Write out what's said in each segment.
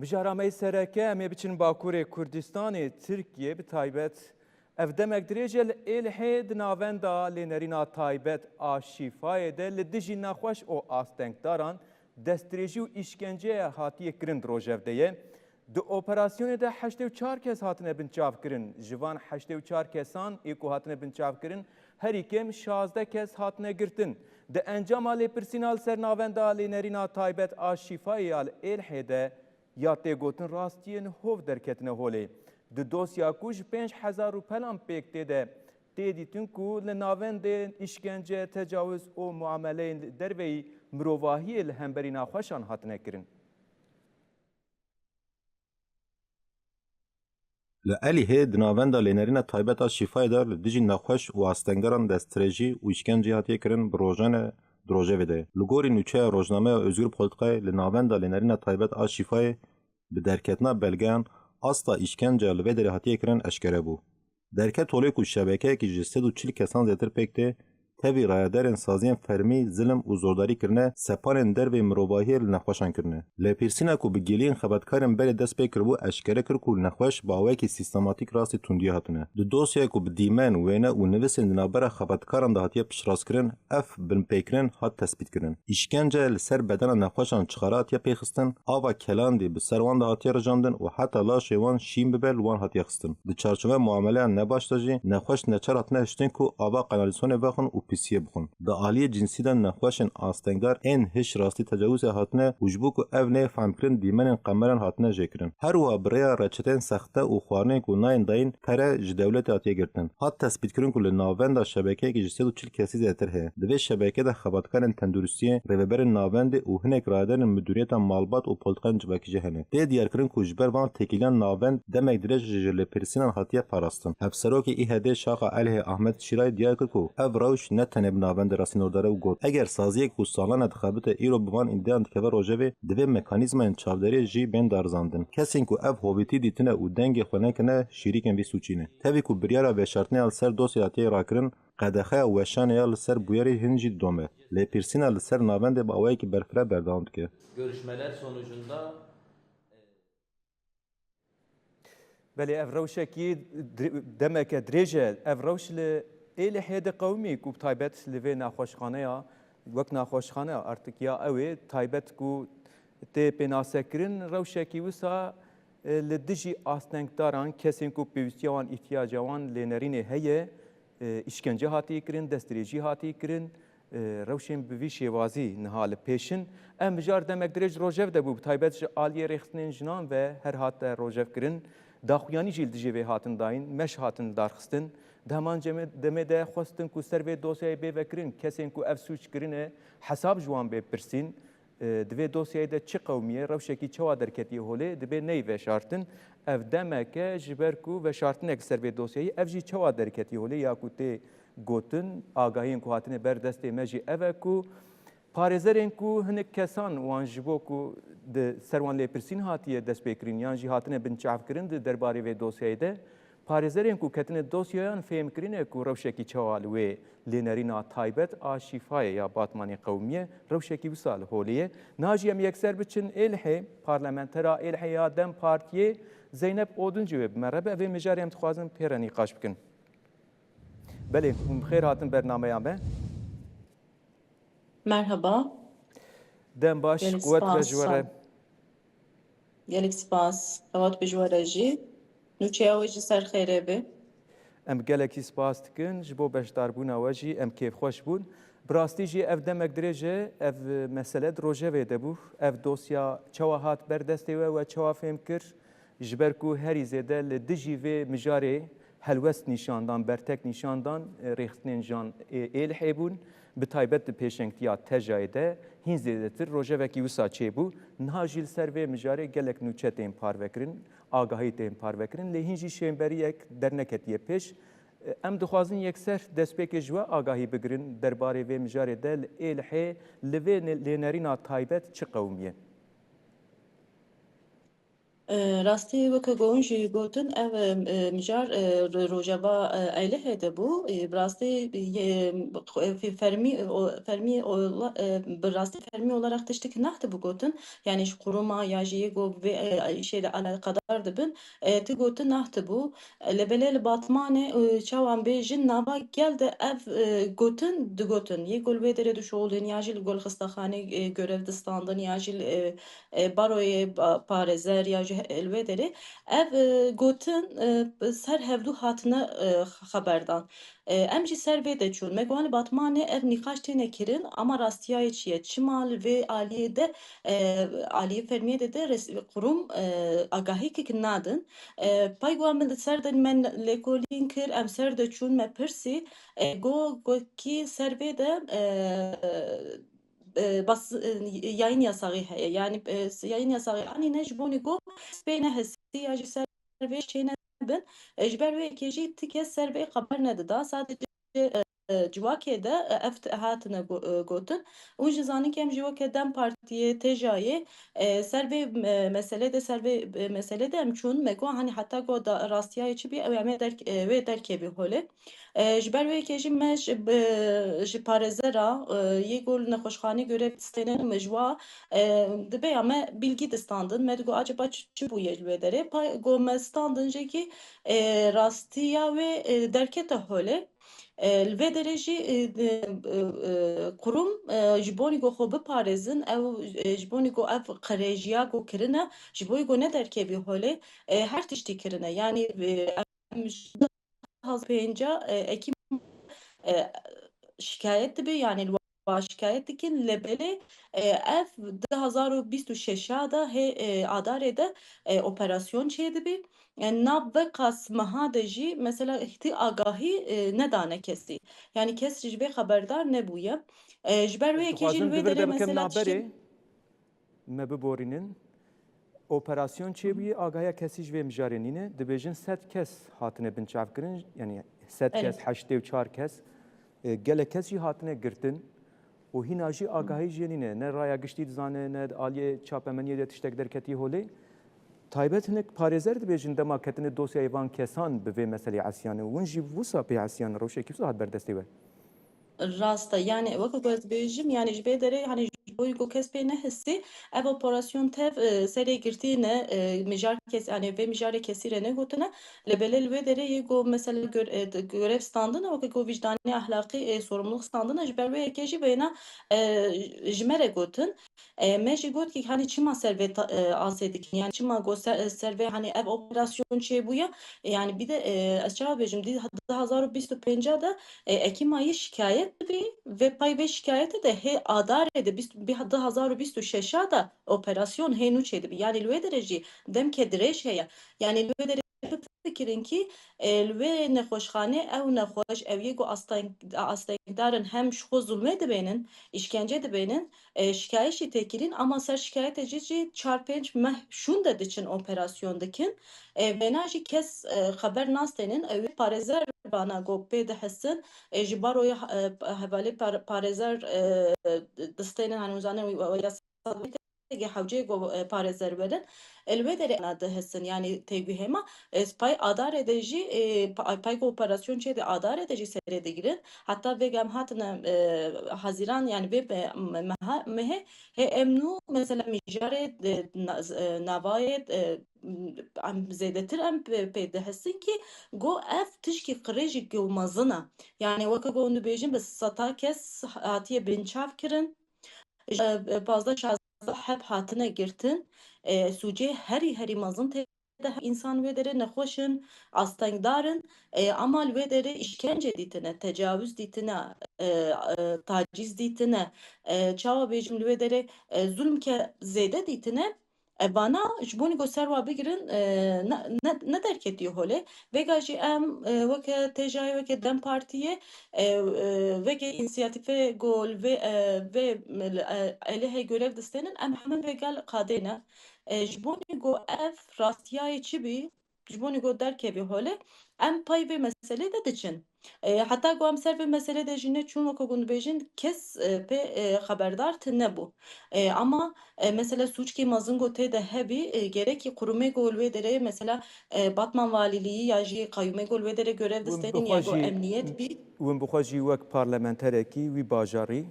Mijarame sereke em ê biçin Bakurê Kurdistanê Tirkiye bi taybet ev demek dirêje li êlihê di navenda lênerîna taybet a şîfayê de li dijî nexweş û astengdaran destdirêjî û îşkenceye hatiye kirin di rojevdeyê. Di operasyonê de 84 kes hatine binçavkirin. Ji van 84 kesan ê ku hatine binçavkirin herî kêm 16 kes hatine girtin. Di encama lêpirsîna li ser navenda lênerîna taybet a şîfayê ya li êlihê de ya tê gotin rastiyên hov derketine holê. Di dosya ku ji 5000 û pelan pêk tê de tê dîtin ku li navendên îşkence, tecawüz û muameleyên li derveyî mirovahiyê li hemberî naxweşan hatine kirin. Li Êlihê di navenda lênerîna taybet a şîfayê de li dijî nexweş û astengdaran destdirêjî û îşkenceyê hatiye kirin bi rojane di rojevê de. Li gorî nûçeya Rojnameya Özgür Polîtikayê li navenda lênerîna taybet a şîfayê bi derketina belgeyan asta îşkenceya li vê derê hatiye kirin eşkere bû. Derket holê ku şebekeyekî ji 140 kesan zêtir pêk tê, tevî rayedarên saziyên fermî, zilim û zordarî kirine, sepanên dervê mirovahiyê li nexweşan kirine. Lêpirsîna ku bi geliyên xebatkarên berê dest pê kiribû eşkere kir ku li nexweş bi awayekî sîstematîk rastî tundiyê hatine. Di dosyayê ku bi dîmen, wêne û nivîsên di navbera xebatkaran de hatiye piştrast ev binpêkirin hat tespît kirin. İşkence li ser bedena nexweşan çixara hatiye pêxistin, ava kelandî bi ser wan de hatiye rijandin û heta laşê wan şîn bibe li wan hatiye xistin. Di çarçove muameleyan nebaş de jî nexweş neçar hatine hiştin ku ava kanalîzasyonê vexin û pisiye bixin. Di aliyê cinsî de nexweşên astengdar ên hiş rastî tecawüzê hatine û ji bo ku ev nê femkirin dîmenên qemeran hatine jêkirin. Her wiha birêya reçeteyên sexte û xwarinên ku nayên dayîn pere ji dewletê hatiye girtin. Hat tespîtkirin ku li navenda şebekeyekî ji 140 kesî zêtir heye. Di vê şebeke de xebatkarên tenduristiyê, rêveberên navendê û hinek rayedarên Müdûriyeta Malbat û Polîtikayên Civakî jî hene. Tê diyarkirin ku ji ber van têkîliyan navend demek dirêj ji lêpirsînan hatiye parastin. Hevserokê İHD Şaxa Êlihê Ahmet Şîrayê diyar kir ku ev rewş ne tenê bi navendê rastînordare û got. Eger saziyek ku salan dixebite îro bi van îndeyan dikeve rojevê, divê mekanîzmayên çavderê jî bên darizandin. Kesên ku ev hovîtî dîtine û dengê xwe nekine, şîrîkên vî sûçî ne. Tevî ku biryara veşartneya li ser dosyê hatiye rakirin, qedexeya weşanê ya li ser bûyerê hin jî didome. Lêpirsîna li ser navendê bi awayekî berfireh berdewam dike. Görüşmeler sonucunda Belê ev rewşekî demeke dirêje ev rewş li êlihê de qewmî ku taybet li vê naxweşxaneya wek naxweşxaneya artık ya ew ê taybet ku tê pênasekirin rewşekî wisa li dijî astengdaran kesên ku pêwîstiya wan îhtiyaca wan lênerînê heye îşkence hatiye kirin, destdirêjî hatiye kirin, rewşên bi vî şêwazî niha li pêşin. Em bijar demek dirêj rojev de bû bi taybet ji aliyê rêxistinên jinan ve her hat de rojev kirin. Daxuyanî jî li dijî vê hatin dayîn, meş hatin darxistin. Di heman demê de xwestin ku ser vê dosyayê bê vekirin, kesên ku ev sûç kirine hesab ji wan bê pirsîn. Di vê dosyayê de çi qewmiye, rewşekî çawa derketiye holê, dibe ney veşartin. Ev demeke ji ber ku veşartinek ser vê dosyayê, ev jî çawa derketiye holê ya ku tê gotin, agahiyên ku hatine ber destê me jî ev e ku parêzerên ku hinek kesan wan ji bo ku di ser wan lêpirsîn hatiye destpêkirin yan jî hatine binçavkirin di derbarê vê dosyayê de parêzerên ku ketine dosyayan fêm kirine ku rewşekî çawa li wê lênerîna taybet a şîfayê ya batmanê qewmiye rewşekî wisa li holê ye. Najî em yekser biçin êlihê parlamentera êlihê ya Dem Partiyê Zeynep Oduncu wê bimerebe evê mijarê em dixwazin pêre nîqaş bikin. Belê hûn xêr hatin bernameya me. Merhaba. Dem baş Gelek kuvvet ve spas. jwere Gelek spas. Evat bijwara jî. Nûçeya wê ji ser xêrê bê. em gelekî spas dikin ji bo beşdarbûna we jî em kêfxweş bûn. Bi rastî jî ev demek dirêje ev mesele di rojevê de bû. Ev dosya çawa hat berdestê we ve çawa fêm kir ji ber ku herî zêde li dijî vê mijarê helwest nîşandan, bertek nîşandan rêxistinên jan êlihê bûn. Bi taybet di pêşengtiya tejayê de hîn zêdetir rojevekî wisa çêbû. Niha jî li ser vê mijarê gelek nûçe tên parvekirin, agahî tên parvekirin, lê hîn jî şênberiyek derneketiye pêş. Em dixwazin yekser destpêkê ji we agahî bigirin derbarê vê mijarê de li êlihê li vê lênerîna taybet çi qewmiye? راستی وەکە گۆنجی گوتن ئەو میجار ڕۆژەبا ئەیلە هێدە بوو براستی فەرمی براستی فەرمی olarak tiştek nahtı bu gotin yani şu kuruma yajiye go ve şeyle alakadar dibin ti gotin nahtı bu lebelel batmane çavan bejin nava geldi ev gotin di gotin ye gol ve dere düş olun yajil gol xıstaxane görev distandın yajil baroye parezer ya elve deri ev gotin ser hevdu hatine haberdan em jî ser vê de çûn me guhanî batmanê ev nîqaş têne kirin ama rastiyayê çi ye çimal vê aliyê de aliyê fermiyê de qurum agahîkek nadin pay guhan min ser de me lêkolîn kir em ser de çûn me pirsî gotî ser vê de bas yayın yasağı heye yani yayın yasağı ani ne jiboni go beyne hesi ya ji ser ve şeyine bin ejber ve kejî tike ser ve haber nedi da sadece civakê de ev hatine gotin û ji zanîn em ji weke Dem Partiye têjayê ser vê mesele de ser vê mesele de em çûn me got hani heta got da rastiyayê çi bî ew em ê wê derkevî holê ji ber wê kejî me ji parêzera yê gol nexweşxanî görev distêne me ji wa dibe ya me bilgî distandin me digot acaba çi bûye li wê derê got me standin jekî rastiya wê derkete holê li vê derê jî qurum ji bonî got xwe biparêzin ew ji bonî got ev qirêjiya got kirine ji bo got nederkevî holê her tiştî kirine yani em pênca Ekim şikayet dibe yani şikayet dikin lebelê ev 2026 da hê adarê de operasyon çê dibî nav ve qas meha de jî mesela ihti agahî nedane kesî yani kes ji vê xeberdar nebûye ji ber wê kê jî li Dixwazim wê divir derê de bikim mesela naberê me biborînin operasyon çêbûyê agahiya kesî ji vê mijarê nîne dibêjin 100 kes hatine binçavkirin yani 100 kes Evet. 84 kes gelek kes jî hatine girtin û hîna jî agahî jê nîne ne raya giştî dizane ne aliyê çapemeniyê de tiştek derketî holê taybet hinek parêzer dibêjin dema ketine dosyayê van kesan bi vê meselê esyanê hûn jî wisa pê esyan rewşekî wisa hat berdestê we Rasta yani wek bêjim yani ji vê derê hani ji bo got kes pê nehissî ev operasyon tev serê girtîne mijar kes yani vê mijarê kesî re negotine lebelê li wê derê yê got mesela görev standine wek got vicdanî ahlakî sorumluluk standine ji ber wê yekê jî bêhna ji me re gotin me jî got ki hani çima ser vê asê dikin yani çima got ser vê hani ev operasyon çêbûye yani bir de ez çawa bêjim 2025 da Ekim ayı şikayet bir ve pay ve şikayete de he adarede 2026 da operasyon henu çedi yani lüve derece dem ke direş heye yani lüve derece fikirin ki lüve nexweşxane ev nexweş ev yego astaydarın hem şu zulme de benin işkence de benin şikayet tekirin ama ser şikayet edici çarpınç meh şun da için operasyondakin benaji kes haber nastenin ev parezer bana gopê dihestin ji baroya hevalê parêzer distêne hanûzane yasayê hewceyê parêzer verin li wê derê dihestin yani têgihêma pay adarê de jî pay operasyon çê de adarê de jî serê digirin hatta vê gem hatine Haziran yani vê mehê hê em nû mesela mijarê navayê em zêdetir em pê dihestin ki got ev tişkî qirêjî gewmezin e yani weke got hûn dibêjin bi seta kes hatiye binçav kirin bazda şazda hep hatine girtin sûcê herî mezin tê de insan wê derê nexweşin astengdarin ama li wê derê işkence dîtine tecavüz dîtine taciz dîtine çawa bêjim li wê derê zulm ke zêde dîtine bana ji bonî got ser wa bigirin ne derketiye holê vêga jî em weke têjayê weke Dem Partiye veke inisiyatîfê got li vê aleyhê görev distênin em hemin vê gel qadêne ji bonî got ev rastiyayê çi bî ji bonî got derkevî holê em pay vê meselê de diçin Hatta gu em ser vê meselê de jî ne çûn weke gund bêjin kes pê xeberdar tune bû. Ama mesela suçkê mezin got tê de hebî gerekî qurumê got li wê derê mesela Batman Valiliği ya jî qeyûmê got li wê derê görev Win distênin ya got bixwajî emniyet bî. win bixwajî wek parlamenterekî wî bajarî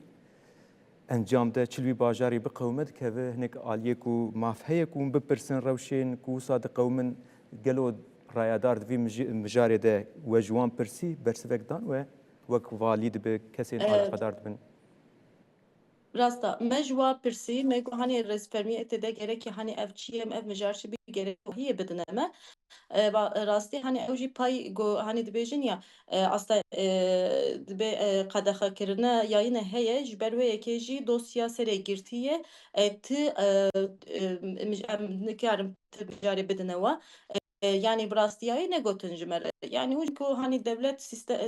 encam de çil wî bajarî bi qewme dikeve hinek aliyê ku maf heye ku hûn bipirsin rewşên ku wisa di qewmin gelo rayadar di vî mijarê de we ji wan pirsî bersivek dan we wek valî dibe kesên alaqedar dibin. Rasta me ji wa pirsî me got hani rêzfermiyetê de gerekî hani ev çi ye ev mijar çi bî gerek hîye bidine me. Rastî hani ew jî pay hani dibêjin ya asta dibe qedexekirine yayîne heye ji ber wê yekê jî dosya serê girtiye ti em nikarin ti mijarê bidine we. Yani bi rastiyayî ne gotin ji me re. Yani hûn ku hani devlet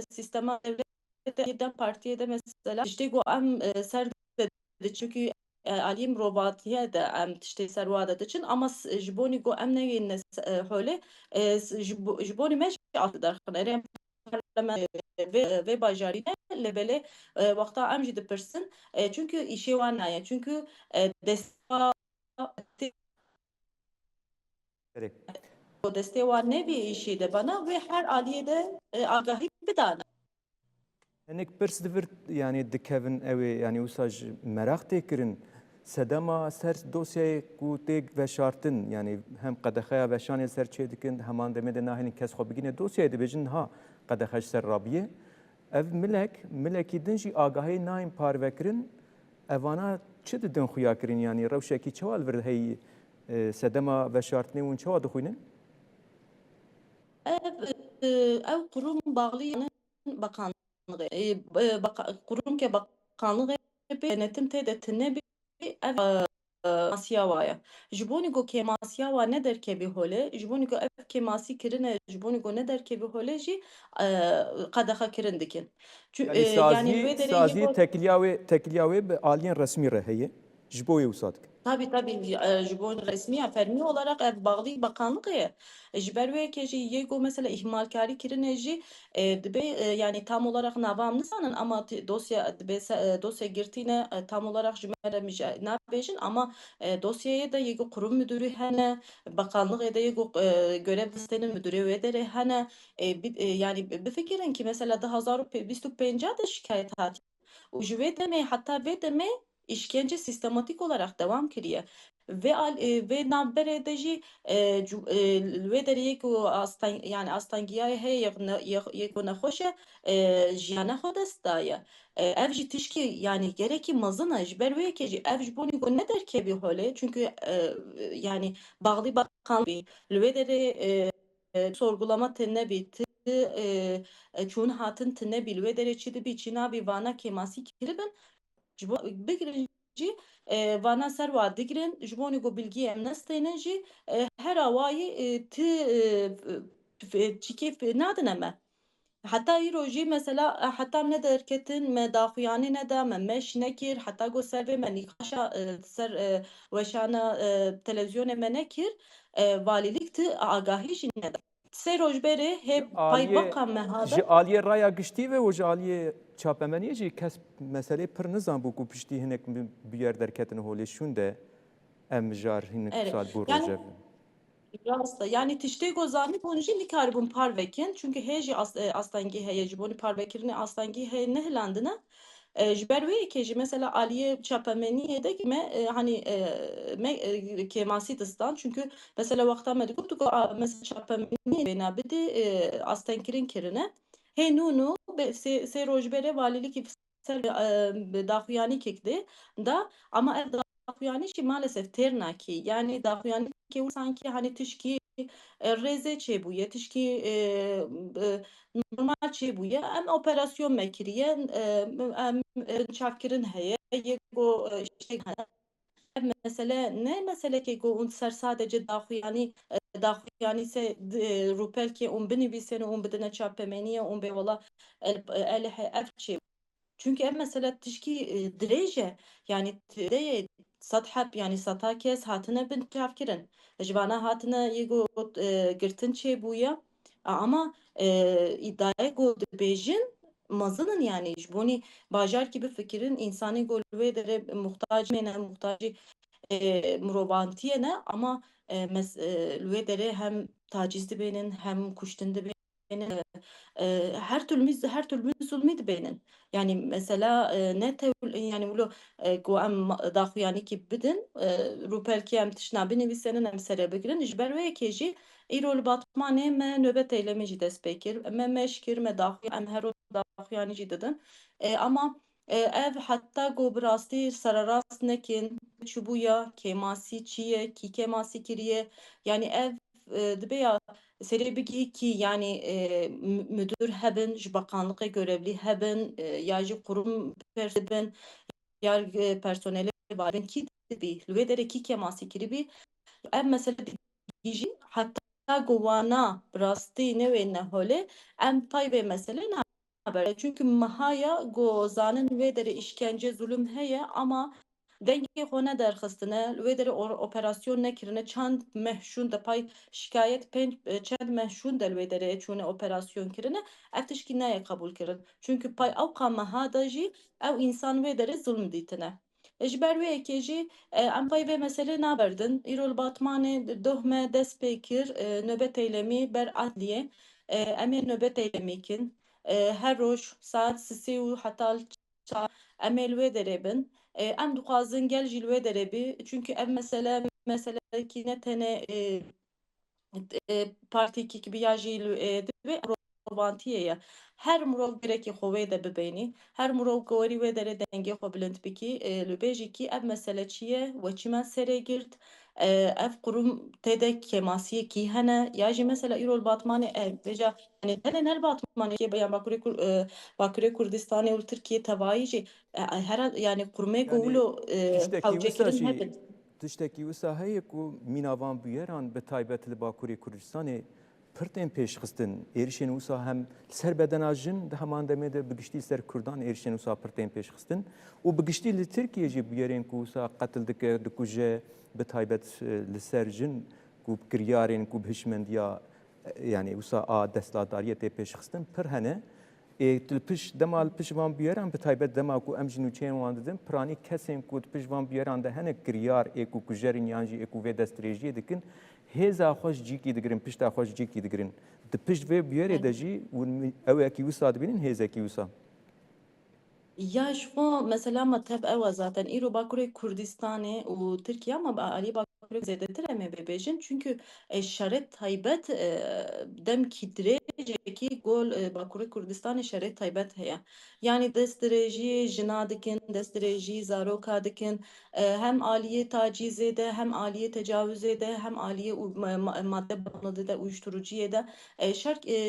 sistema devlet dem partiyê de mesela tiştê ku em ser çünkü aliyê mirovatiye de em tiştê ser wa de diçin ama ji bonî ku em negihîne holê ji bonî me jî asê derxin. Erê vê bajarî de lêbelê wexta em jî dipirsin çünkü îşê wan naye. Çünkü destê Gerek. destê wan nebî îşî de bana wê her aliyê de agahî bidane. Hinek pirs divir yani dikevin ew ê yani wisa ji meraq tê kirin sedema ser dosyayê ku tê veşartin yani hem qedexeya veşanê ser çê dikin heman demê de nahêlin kes xwe bigîne dosyayê dibêjin ha qedexe ji ser rabiyê ev milekî din jî agahî nayên parvekirin evana çi didin xuya kirin yani rewşekî çawa li vir heyî sedema veşartinê hûn çawa dixwînin? Ev kurum bağlı bakanlığı. Kurum ke bakanlığı denetim tê de tune bî ev masiya waye. Ji bonî got kêmasiya wa ne derkevî holê, ji bonî got ev kêmasî kirine ji bonî got ne derkevî holê jî qedexe kirin dikin. Yani Yani li wê derê yê sazî got tekiliya wê bi aliyên resmî re heye ji bo wê wisa dikin. tabii ji bo resmiya fermî olarak ev bağlı bakanlık ye. Ji ber wê yekê jî yê got mesela ihmalkarî kirine jî dibe yani tam olarak navam nizanin ama dosya dibe dosya girtîne tam olarak ji me re nabêjin ama dosyayê de yê got kurum müdürü hene, bakanlık de yê got görev distênin müdürü wê derê hene. Yani bifikirin ki mesela 2025 de şikayet hat. û ji wê demê heta vê demê işkence sistematik olarak devam kiriye. Ve navberê de jî li wê derê ku yani astangiyayê heye yek ku nexweş e jiyana xwe dest daye. Ev jî tişkî yani gerekî mezin e ji ber wê yekê jî ev ji bonî ku ne derkevî holê çünkü yani bağlı bakan bî li wê derê sorgulama tê nebî çûn hatin tê nebî li wê derê çi dibî çi nabî vana kêmasî kiribin ji bo bigirin jî vana ser wa digirin ji bonî got bilgî em nestênin jî hera wayî ti çîkê nadine me. Heta îro jî mesela heta me derketin me daxuyanî neda me meş nekir heta got ser vê me nîqaşa ser weşana televizyonê me nekir valîlik ti agahî jî neda. Sê roj berê hê paybaqa me Ji hade aliyê raya giştî ve û ji aliyê çapemeniyê jî kes meselê pir nizanbû ku piştî hinek bi yer derketin holê şûn de em mijar hinek ere. sal bû Yani rojev. rasta yani tiştê got zanî hûn jî nikaribûn parvekin çünkü hê jî astangî heye ji bonî parvekirine astangî heye nehilandine. Ji ber wê yekê jî mesela aliyê çapemeniyê de me hani me kêmasî distan çünkü mesela wexta me digot ku mesela çapemeniyê bêhna bidî astengirîn kirine. Hê nûnû sê roj berê valîlikê ser daxuyanî kekdê da ama ev daxuyanî jî maalesef têr nakî. Yani daxuyanî ki sanki hani tişkî rêzê çêbûye, tişkî normal çêbûye em operasyon me kiriye em çavkirin heye yek got ştêk hene. Ev mesele ne meselekê ku hûn ser sadece daxuyanî se rûpelkê hûn binivîsin û hûn bidine çapemeniye hûn bê wala ev çê çünkü ev mesela tişkî dirêj e yani tê yani seta kes hatine bin çavkirin. Ji vana hatine yê got girtin çêbûye ama iddiaya gol dibêjin mezinin yani ji bonî bajarekî bifikirin însanî gol wê derê muhtaç mene muhtacî mirovantiyê ne ama li wê derê hem taciz dibênin hem kuştin dibênin her türlü zulmî dibênin. Yani mesela ne tevl yani wilo ku em daxuyanîkî bidin rûpelkê em tişna binivîsenin em serê bigirin ji ber wê yekê jî îro li Batmanê me nöbet eylemê jî dest pê kir me meş kir me daxuyan em her roj daxuyanî jî didin ama ev heta got bi rastî sererast nekin çûbûya kêmasî çi ye kî kêmasî kiriye yani ev dibe ya serê bigî kî yani müdür hebin ji bakanlıqê görevlî hebin ya jî kurum bin ya personelê barin kî dibî li wê derê kî kêmasî kiribî ev mesele dijî heta wana bi rastî newê neholê em pay vê meselê naber. Çünkü mahaya zanin wê derê işkence zulüm heye ama dengê xwe nederxistine li wê derê operasyon nekirine çend mehşûn de pay şikayet çend mehşûn de li wê derê çûne operasyon kirine ev tişkî naye qebûl kirin. Çünkü pay ewqa meha de jî ew însan wê derê zulm dîtine. Ji ber wê yekê jî em pay vê meselê naberdin. Îro li Batmanê doh me dest pê kir nöbet eylemî ber adliyê. Em ê nöbet eylemî kin. Her roj saet 3 û heta 4 em ê li wê derê bin. Em dixwazin gel jî li wê derê bî. Çünkü ev meselekî ne tenê partîkî biya jî divê mirovantiyê ye. Her mirov girekî xwe wê de bibênî. Her mirov ku werî wê derê dengê xwe bilind bikî li bêjî kî ev mesele çi ye we çima serê girt ev kurum tê de kêmasiyekî hene ya jî mesela îro li Batmanê ev bêja yani tenê ne li Batmanê yani Bakurê Kurdistanê û Tirkiye tevahî jî her yani kurmê ku Yani wilo tiştekî wisa hewcekirin jî hebin. tiştekî wisa heye ku mînavan bûyeran bi taybet li Bakurê Kurdistanê pir tên pêşxistin. Êrişên wisa hem ser bedena jin di heman demê de bi giştî ser Kurdan êrişên wisa pir tên pêşxistin. û bi giştî li Tirkiye jî bûyerên ku wisa qetil dike dikuje bi taybet li ser jin ku kiryarên ku bi hişmendiya yani wisa a destladariyê tê pêşxistin pir hene. Piş dema piş van bûyeran bi taybet dema ku em ji nûçeyên wan didin piranî kesên ku piş van bûyeran de hene kiryar ku kujerên yan jî ku vê destdirêjiyê dikin hêza xwe ji cîkî digirin pişta xwe ji cîkî digirin. Di pişt vê bûyerê de jî ewekî wisa dibînin hêzekî wisa. Ya şu mesela mateb ev zaten İro Bakurê Kurdistanê û Tirkiye ama alî Bakurê zêdetir em ê bibêjin çünkü şeret taybet demkî dirêjekî gol Bakurê Kurdistanê şeret taybet heye. Yani destdirêjiyê jina dikin, destdirêjiyê zaroka dikin, hem aliyê tacizê de hem aliyê tecavüzê de hem aliyê madde bağımlılığı de uyuşturucuya da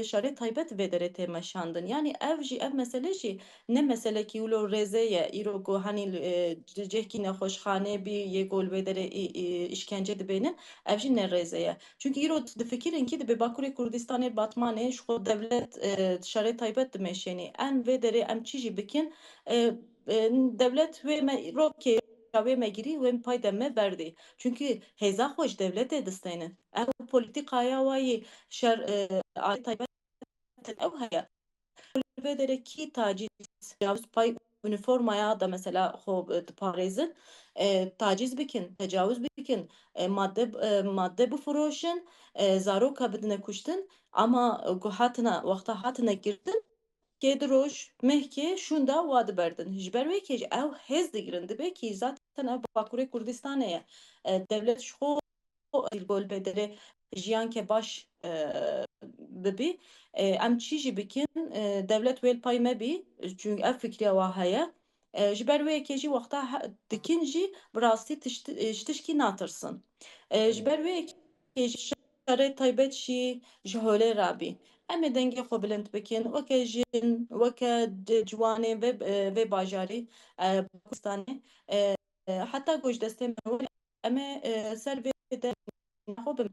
şeret taybet vê derê tê meşandin. Yani ev mesele jî ne mesele ki ulo rezeye iro go hani cehki nexweşxanê bî yê gol vê derê işkence dibênin ev jî ne rezeye. Çünkü îro difikirin ki dibe Bakurê Kurdistanê Batmanê ji xwe devlet şerê taybet dimeşênî em vê derê em çi jî bikin devlet wê me rokê wê me girî wê pay de me berdî. Çünkü hêza xwe ji devletê distênin. Ev polîtikaya wayî şer taybet ew heye. Vê derê kî taciz tecavüz pay üniformaya da mesela xwe diparêzin taciz bikin, tecavüz bikin, madde bifroşin, zaroka bidine kuştin ama ku hatine wexta hatine girtin kê di roj mehkê şûn da wa diberdin. Ji ber wê kê jî ew hêz digirin dibe ki zaten ev Bakurê Kurdistanê ye. Devlet ji xwe gol vê derê jiyankê baş bibî em çi jî bikin devlet wê li pay me bî çünkü ev fikriya wa heye ji ber wê yekê jî wexta dikin jî bi rastî ji tişkî natirsin. Ji ber wê yekê jî şerê taybet jî ji holê rabî. Em ê dengê xwe bilind bikin weke jin weke ciwanê vê bajarî Kurdistanê heta ku ji destê me em ê ser vê de xwe bin.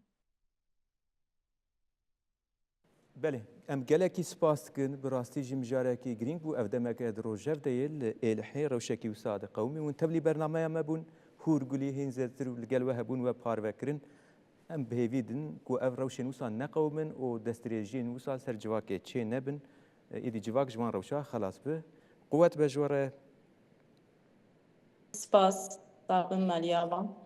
Belê em gelekî spas dikin bi rastî jî mijarekî girîng bû ev demeke di rojev de yê li êlihê rewşekî wisa di qewmî hûn tevlî bernameya me bûn hûrgulî hên zêdetir û li gel we hebûn we parvekirin ام بهویدن کو اف روشن وسا نقومن و دستریجین وسا سر جواکه چه نبن ایدی جواک جوان روشا خلاص به قوت بجوره Spas, Sarpın Maliyavan.